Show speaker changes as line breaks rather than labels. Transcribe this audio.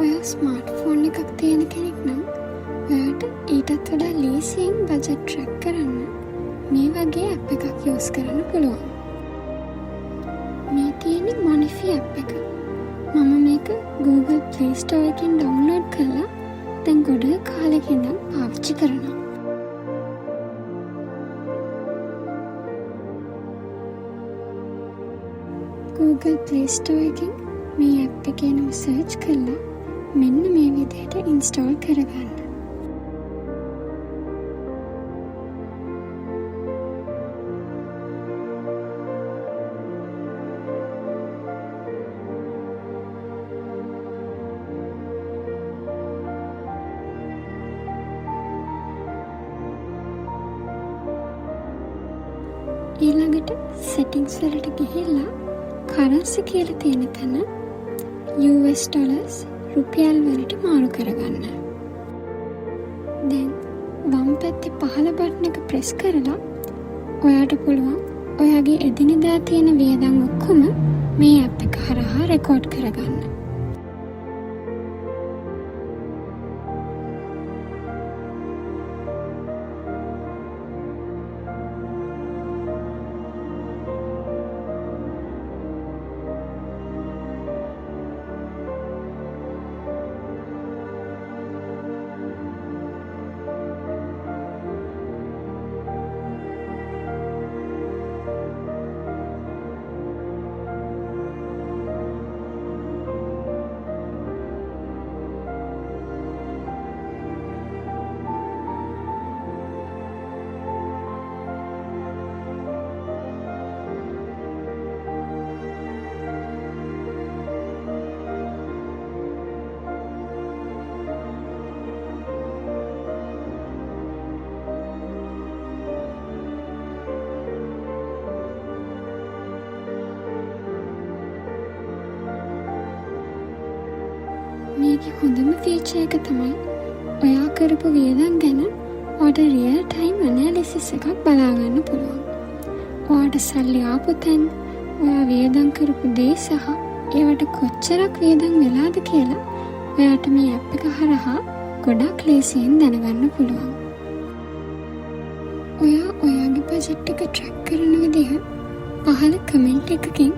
ඔයා smart phone එකක් තියෙන කෙනෙක් නම් ඔයාට ඊටත් වඩා ලේසියෙන් බජට් ට්‍රැක් කරන්න මේ වගේ ඇප් එකක් යූස් කරන්න පුළුවන්. මේ තියෙන්නේ මොනිෆි ඇප් එක. මම මේක Google Play Store එකෙන් ඩවුන්ලෝඩ් කරලා දැන් ගොඩ කාලෙක ඉඳන් පාවිච්චි කරනවා. Google Play Store එකෙන් මේ ඇප් එකේ නම සර්ච් කරලා මෙන්න මේ විදිහට ඉන්ස්ටෝල් කරගන්න. ඊළඟට settings වලට ගිහිල්ලා currency කියලා තියෙන තැන US dollars රුපියල් වලට මාරු කරගන්න. දැන් වම් පැත්තේ පහළ බටන් එක ප්‍රෙස් කරලා ඔයාට පුළුවන් ඔයාගේ එදිනෙදා තියෙන වියදම් ඔක්කොම මේ ඇප් එක හරහා රෙකෝඩ් කරගන්න. මේකේ හොඳම ෆීචර් එක තමයි ඔයා කරපු වියදම් ගැන ඔයාට රියල් ටයිම් ඇනලිසිස් එකක් බලා ගන්න පුළුවන්. ඔයාට සල්ලි ආපු තැන්, ඔයා වියදම් කරපු දේ සහ ඒවට කොච්චරක් වියදම් වෙලාද කියලා ඔයාට මේ ඇප් එක හරහා ගොඩක් ලේසියෙන් දැනගන්න පුළුවන්. ඔයා ඔයාගේ බජට් එක ට්‍රැක් කරන විදිහ පහළ කමෙන්ට් එකකින්